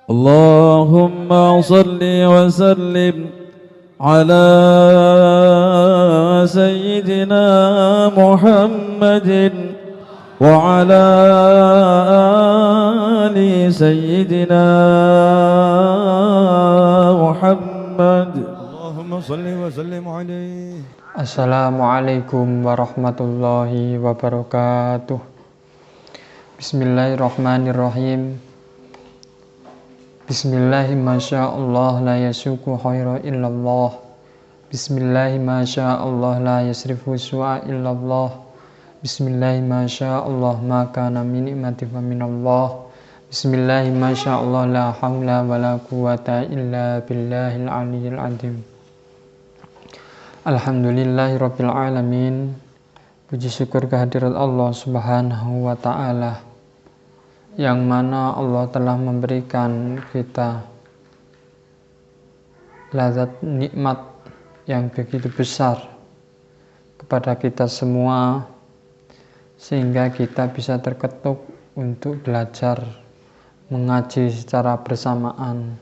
اللهم صل وسلم على سيدنا محمد وعلى آل سيدنا محمد اللهم صل وسلم عليه. Assalamualaikum warahmatullahi wabarakatuh. Bismillahirrahmanirrahim. Bismillahi masyaallah la yasuku khaira illallah. Bismillahi masyaallah la yasrifu su'a illallah. Bismillahi masyaallah ma kana min ni'mati fa minallah. Bismillahi masyaallah la haula wala quwata illa billahil aliyyil azim. Alhamdulillahirabbil alamin. Puji syukur kehadirat Allah Subhanahu wa taala, yang mana Allah telah memberikan kita lazat nikmat yang begitu besar kepada kita semua, sehingga kita bisa terketuk untuk belajar mengaji secara bersamaan,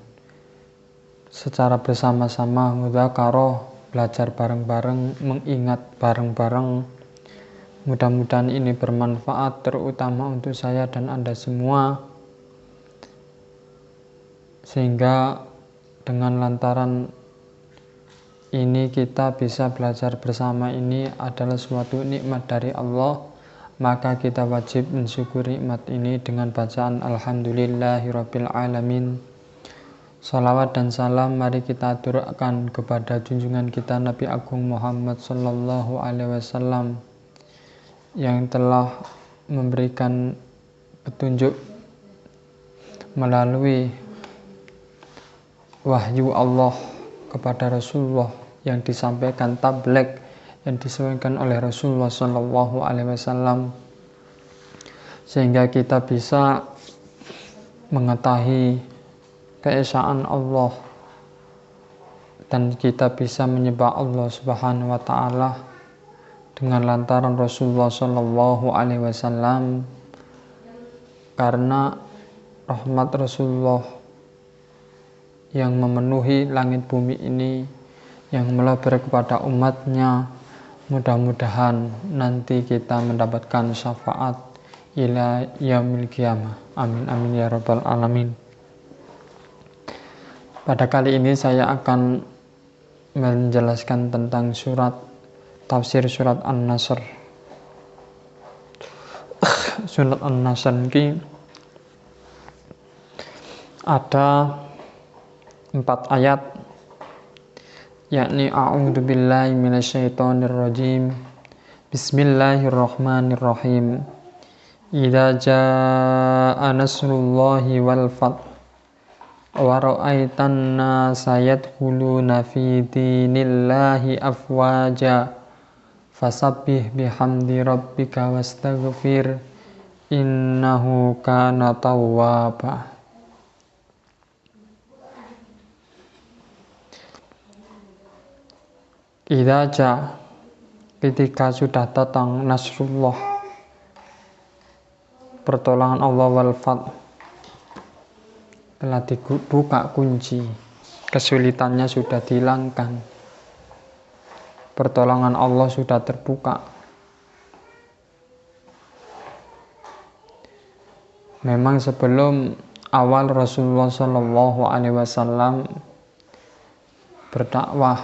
secara bersama-sama, mudzakarah, belajar bareng-bareng, mengingat bareng-bareng. Mudah-mudahan ini bermanfaat, terutama untuk saya dan Anda semua, sehingga dengan lantaran ini kita bisa belajar bersama. Ini adalah suatu nikmat dari Allah, maka kita wajib mensyukuri nikmat ini dengan bacaan Alhamdulillahirabbil alamin. Salawat dan salam mari kita aturkan kepada junjungan kita Nabi Agung Muhammad sallallahu alaihi wasallam, yang telah memberikan petunjuk melalui wahyu Allah kepada Rasulullah, yang disampaikan tabligh, yang disampaikan oleh Rasulullah sallallahu alaihi wasallam, sehingga kita bisa mengetahui keesaan Allah dan kita bisa menyembah Allah Subhanahu wa taala dengan lantaran Rasulullah sallallahu alaihi wasallam, karena rahmat Rasulullah yang memenuhi langit bumi ini, yang melebar kepada umatnya. Mudah-mudahan nanti kita mendapatkan syafaat ila yaumil qiyamah. Amin amin ya rabbal alamin. Pada kali ini saya akan menjelaskan tentang tafsir surat An-Nasr. Surat An-Nasr ini ada 4 ayat, yakni a'udzubillahi minasyaitonirrajim. Bismillahirrahmanirrahim. Idza jaa nasrullahi wal fath wa ra'aitan nasa yadkhuluna fi dinillahi afwaja fasabbih bihamdi rabbika wastaghfir innahu kana tawwaba. Idza jaa, ketika sudah datang nasrullah, pertolongan Allah, wal fath, telah dibuka kunci, kesulitannya sudah dihilangkan, pertolongan Allah sudah terbuka. Memang sebelum awal Rasulullah Shallallahu Alaihi Wasallam berdakwah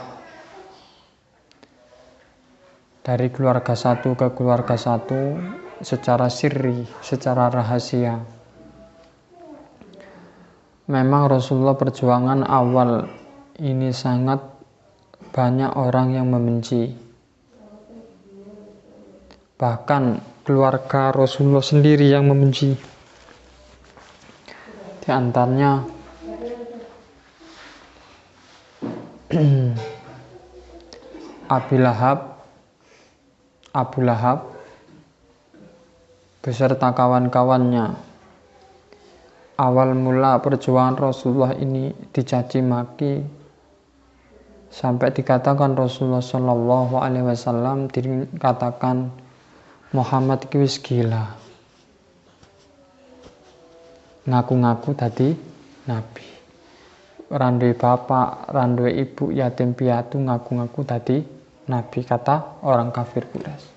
dari keluarga satu ke keluarga satu secara sirri, secara rahasia, memang Rasulullah perjuangan awal ini sangat banyak orang yang membenci. Bahkan keluarga Rasulullah sendiri yang membenci. Di antaranya Abu Lahab beserta kawan-kawannya. Awal mula perjuangan Rasulullah ini dicaci maki, sampai dikatakan Rasulullah Shallallahu Alaihi Wasallam dikatakan Muhammad iki wis gila, ngaku-ngaku tadi nabi. Ora duwe bapak, ora duwe ibu, yatim piatu ngaku-ngaku tadi nabi, kata orang kafir Quraisy.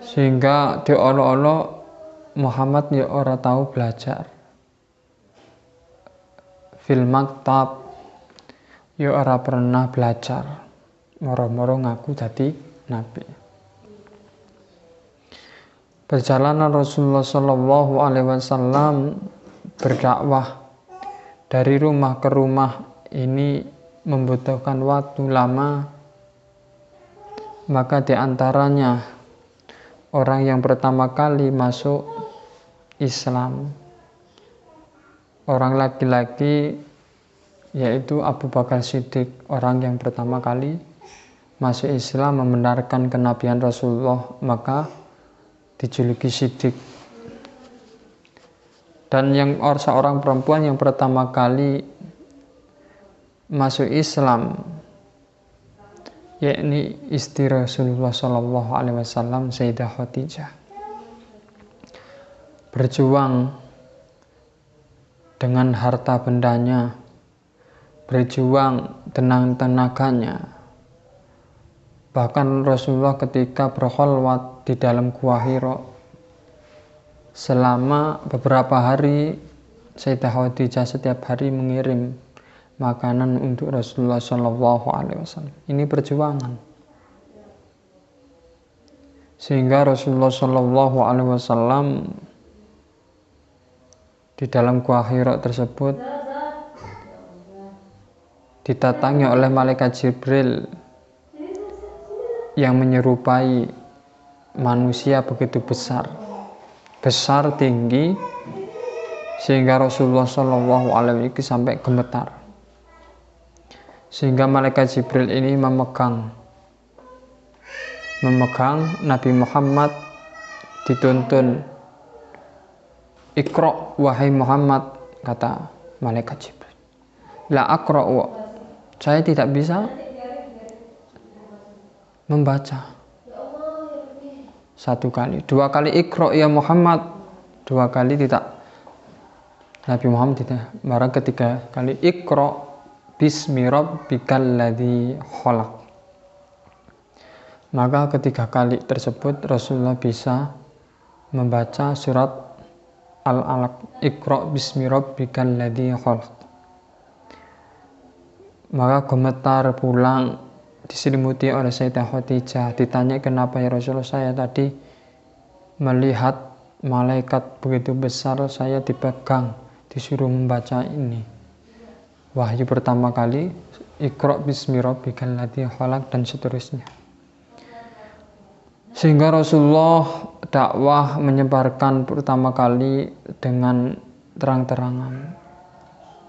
Sehingga diolo-olo Muhammad ya ora tahu belajar fil maktab, ya ora pernah belajar, moro-moro ngaku tadi nabi. Perjalanan Rasulullah Shallallahu Alaihi Wasallam berdakwah dari rumah ke rumah ini membutuhkan waktu lama. Maka diantaranya orang yang pertama kali masuk Islam, orang laki-laki, yaitu Abu Bakar Siddiq, orang yang pertama kali masuk Islam membenarkan kenabian Rasulullah, maka dijuluki Siddiq. Dan yang seorang perempuan yang pertama kali masuk Islam, yakni istri Rasulullah Shallallahu Alaihi Wasallam, Sayyidah Khadijah, berjuang dengan harta bendanya, berjuang dengan tenaganya. Bahkan Rasulullah ketika berkholwat di dalam Gua Hira selama beberapa hari, Sayyidah Khadijah setiap hari mengirim makanan untuk Rasulullah Shallallahu Alaihi Wasallam. Ini perjuangan. Sehingga Rasulullah Shallallahu Alaihi Wasallam di dalam Gua Hira tersebut didatangi oleh malaikat Jibril yang menyerupai manusia begitu besar tinggi, sehingga Rasulullah Shallallahu Alaihi Wasallam sampai gemetar. Sehingga malaikat Jibril ini memegang Nabi Muhammad, dituntun, "Iqra wahai Muhammad," kata malaikat Jibril. "La aqra'u," saya tidak bisa membaca. Satu kali, dua kali, "Iqra ya Muhammad," dua kali tidak. Nabi Muhammad tidak. Maka ketiga kali, "Iqra bismi rabbikal ladzi khalaq." Maka ketiga kali tersebut Rasulullah bisa membaca surat Al-Alaq, "Iqra bismi rabbikal ladzi khalaq." Maka gemetar pulang, diselimuti oleh Sayyidah Khadijah. Ditanya, "Kenapa ya Rasulullah? Saya tadi melihat malaikat begitu besar, saya dipegang, disuruh membaca ini. Wahyu pertama kali, Iqra bismi rabbikal ladzi khalaq," dan seterusnya. Sehingga Rasulullah dakwah menyebarkan pertama kali dengan terang-terangan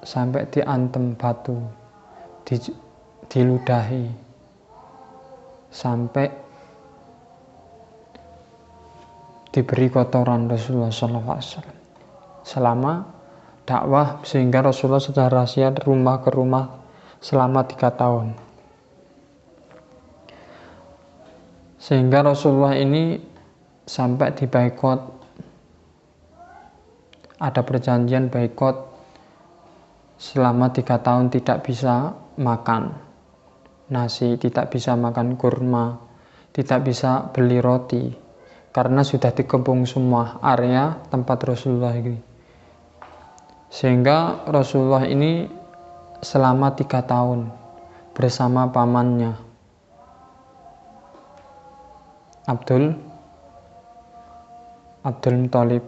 sampai diantem batu, diludahi, sampai diberi kotoran Rasulullah SAW selama dakwah, sehingga Rasulullah secara rahasia rumah ke rumah selama 3 tahun. Sehingga Rasulullah ini sampai dibaikot, ada perjanjian baikot selama 3 tahun, tidak bisa makan nasi, tidak bisa makan kurma, tidak bisa beli roti, karena sudah dikepung semua area tempat Rasulullah ini. Sehingga Rasulullah ini selama 3 tahun bersama pamannya Abdul Muthalib,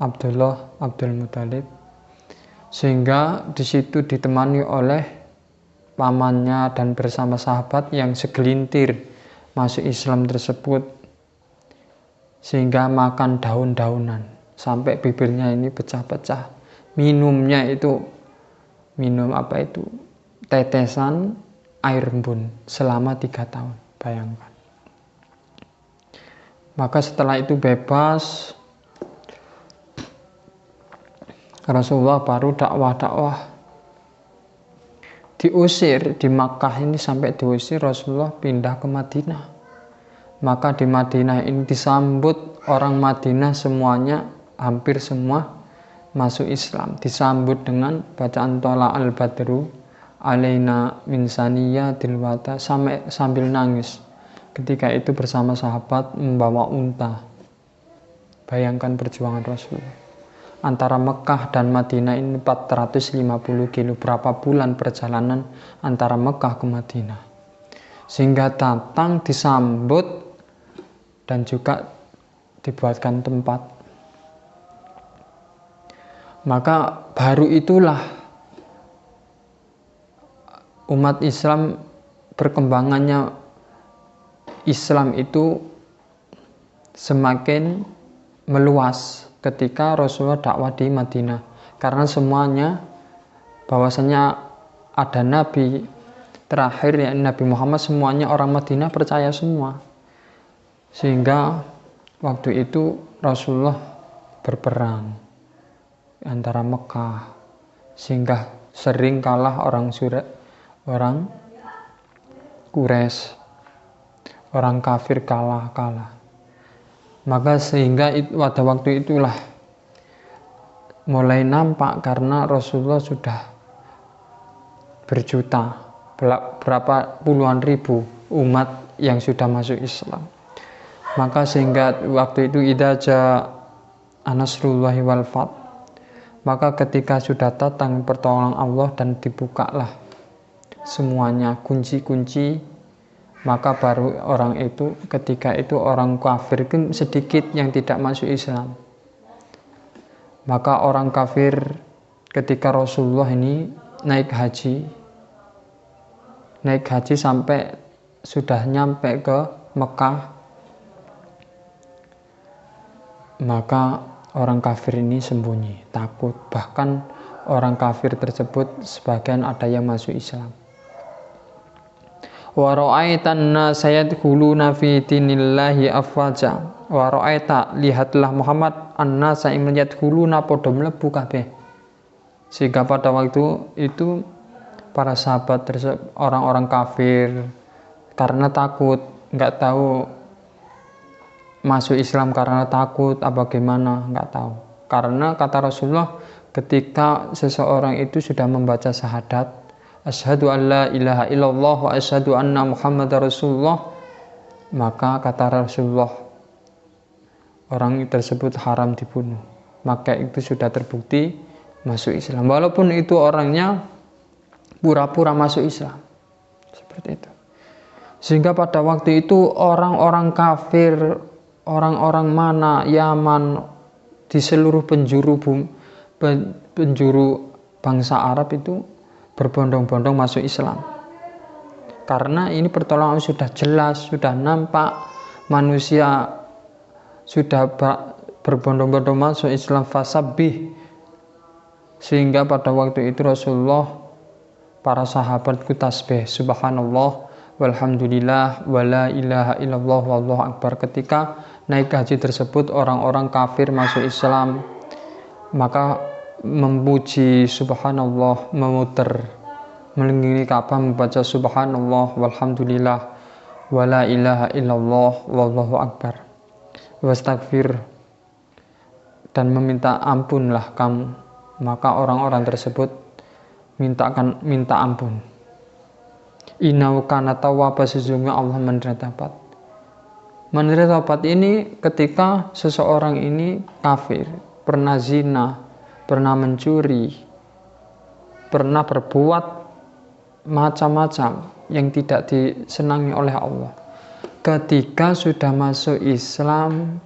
Abdul Muthalib, sehingga di situ ditemani oleh pamannya dan bersama sahabat yang segelintir masuk Islam tersebut, sehingga makan daun-daunan sampai bibirnya ini pecah-pecah. Minumnya itu tetesan air embun selama 3 tahun, bayangkan. Maka setelah itu bebas, Rasulullah baru dakwah. Diusir di Makkah ini, sampai diusir Rasulullah pindah ke Madinah. Maka di Madinah ini disambut orang Madinah semuanya, hampir semua masuk Islam. Disambut dengan bacaan Tola al-Badru alaina min saniyatil wada, sambil nangis. Ketika itu bersama sahabat membawa unta. Bayangkan perjuangan Rasulullah. Antara Mekah dan Madinah ini 450 kilo. Berapa bulan perjalanan antara Mekah ke Madinah. Sehingga datang disambut dan juga dibuatkan tempat. Maka baru itulah umat Islam, perkembangannya Islam itu semakin meluas ketika Rasulullah dakwah di Madinah. Karena semuanya, bahwasanya ada Nabi terakhir, ya Nabi Muhammad, semuanya orang Madinah percaya semua. Sehingga waktu itu Rasulullah berperang antara Mekah, sehingga sering kalah orang Quraisy, orang kafir kalah. Maka sehingga pada waktu itulah mulai nampak, karena Rasulullah sudah berjuta, berapa puluhan ribu umat yang sudah masuk Islam. Maka sehingga waktu itu idza jaa nasrullahi wal fath, maka ketika sudah datang pertolongan Allah dan dibukalah semuanya kunci-kunci, maka baru orang itu, ketika itu orang kafir sedikit yang tidak masuk Islam. Maka orang kafir ketika Rasulullah ini naik haji sampai sudah nyampe ke Mekah, maka orang kafir ini sembunyi, takut. Bahkan orang kafir tersebut sebagian ada yang masuk Islam. Wa ra'aitan nasa yadkhuluna fi dinillahi afwaja. Wa ra'aita, lihatlah Muhammad, annasa ing yadkhuluna padha mlebu kabeh. Sehingga pada waktu itu para sahabat tersebut, orang-orang kafir, karena takut, nggak tahu masuk Islam karena takut apa gimana, nggak tahu. Karena kata Rasulullah, ketika seseorang itu sudah membaca syahadat, asyhadu an la ilaha illallah wa asyhadu anna muhammadar rasulullah, maka kata Rasulullah, orang tersebut haram dibunuh. Maka itu sudah terbukti masuk Islam, walaupun itu orangnya pura-pura masuk Islam, seperti itu. Sehingga pada waktu itu orang-orang kafir, orang-orang mana, Yaman, di seluruh penjuru bangsa Arab itu berbondong-bondong masuk Islam. Karena ini pertolongan sudah jelas, sudah nampak, manusia sudah berbondong-bondong masuk Islam, fasabbih. Sehingga pada waktu itu Rasulullah, para sahabatku tasbih, subhanallah walhamdulillah wala ilaha illallah wallahu akbar. Ketika naik haji tersebut, orang-orang kafir masuk Islam, maka memuji subhanallah, memutar mengelilingi Ka'bah membaca subhanallah walhamdulillah wala ilaha illallah wallahu akbar, wastagfir, dan meminta ampunlah kamu. Maka orang-orang tersebut minta ampun. Innahu kana tawwaba, sesungguhnya Allah menerima taubat. Menerima taubat ini ketika seseorang ini kafir, pernah zina, pernah mencuri, pernah berbuat macam-macam yang tidak disenangi oleh Allah. Ketika sudah masuk Islam,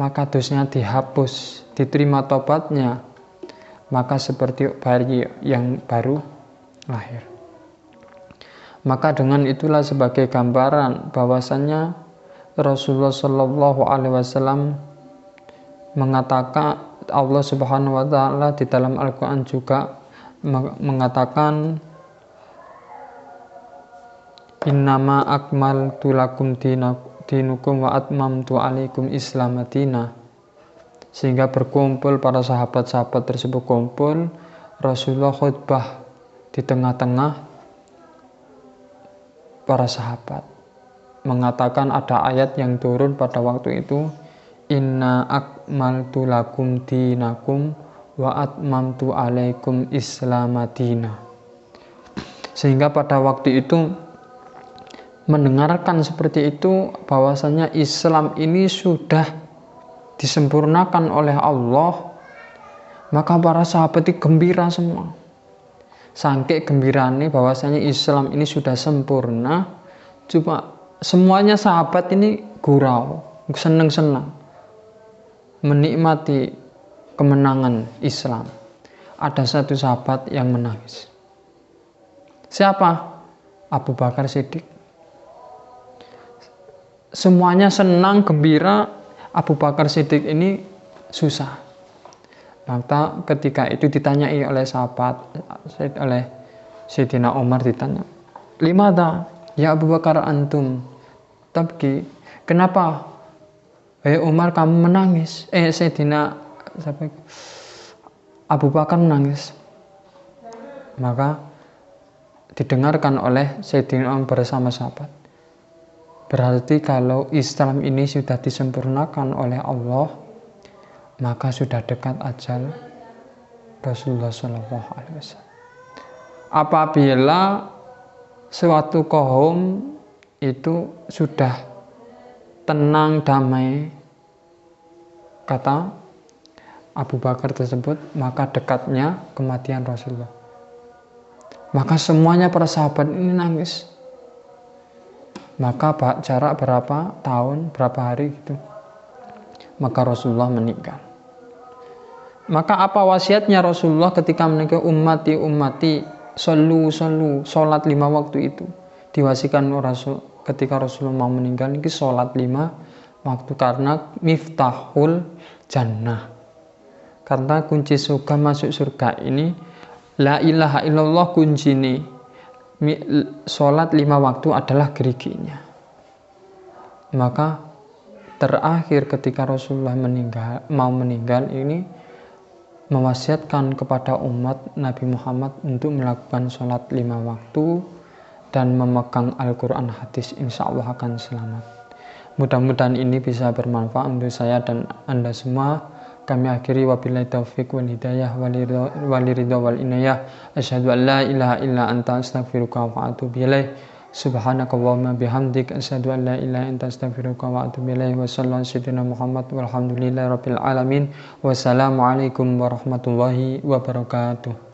maka dosanya dihapus, diterima taubatnya, maka seperti bayi yang baru lahir. Maka dengan itulah sebagai gambaran bahwasannya Rasulullah Shallallahu Alaihi Wasallam mengatakan, Allah Subhanahu Wa Taala di dalam Al-Quran juga mengatakan, innama akmaltu lakum dinukum wa atmamtu alaikum islam madinah. Sehingga berkumpul para sahabat-sahabat tersebut kumpul, Rasulullah khutbah di tengah-tengah para sahabat. mengatakan ada ayat yang turun pada waktu itu, inna akmaltu lakum dinakum wa atmamtu alaikum islamadina. Sehingga pada waktu itu mendengarkan seperti itu, bahwasanya Islam ini sudah disempurnakan oleh Allah, maka para sahabat itu gembira semua. Saking gembiranya bahwasanya Islam ini sudah sempurna, cuma semuanya sahabat ini gurau, senang-senang menikmati kemenangan Islam. Ada satu sahabat yang menangis. Siapa? Abu Bakar Siddiq. Semuanya senang, gembira, Abu Bakar Siddiq ini susah. Maka ketika itu ditanyai oleh sahabat, oleh Sayyidina Umar ditanya, "Limada ya Abu Bakar antum tabki?" Kenapa? Umar kamu menangis? Sayyidina Abu Bakar menangis. Maka didengarkan oleh Sayyidina Umar bersama sahabat. Berarti kalau Islam ini sudah disempurnakan oleh Allah, maka sudah dekat ajal Rasulullah SAW. Apabila suatu kaum itu sudah tenang, damai, kata Abu Bakar tersebut, maka dekatnya kematian Rasulullah. Maka semuanya para sahabat ini nangis. Maka jarak berapa tahun, berapa hari gitu, maka Rasulullah meninggal. Maka apa wasiatnya Rasulullah ketika meninggal? Ummati, sallu, sholat 5 waktu itu. Diwasikan Rasul ketika Rasulullah mau meninggal, ini sholat 5 waktu, karena miftahul jannah. Karena kunci surga, masuk surga ini la ilaha illallah kunci ini. Sholat 5 waktu adalah geriginya. Maka terakhir ketika Rasulullah mau meninggal ini mewasiatkan kepada umat Nabi Muhammad untuk melakukan sholat 5 waktu dan memegang Al-Quran hadis, insya Allah akan selamat. Mudah-mudahan ini bisa bermanfaat untuk saya dan Anda semua. Kami akhiri wabillahi taufiq wal hidayah waliridha wal inayah. Asyhadu an la ilaha illa anta astaghfiruka wa atubu ilaih. Subhanakallahumma bihamdik asyhadu an la ilaha illa anta astaghfiruka wa atubu ilaih. Wa sallallahu sayyidina Muhammad walhamdulillahi rabbil alamin. Wassalamualaikum warahmatullahi wabarakatuh.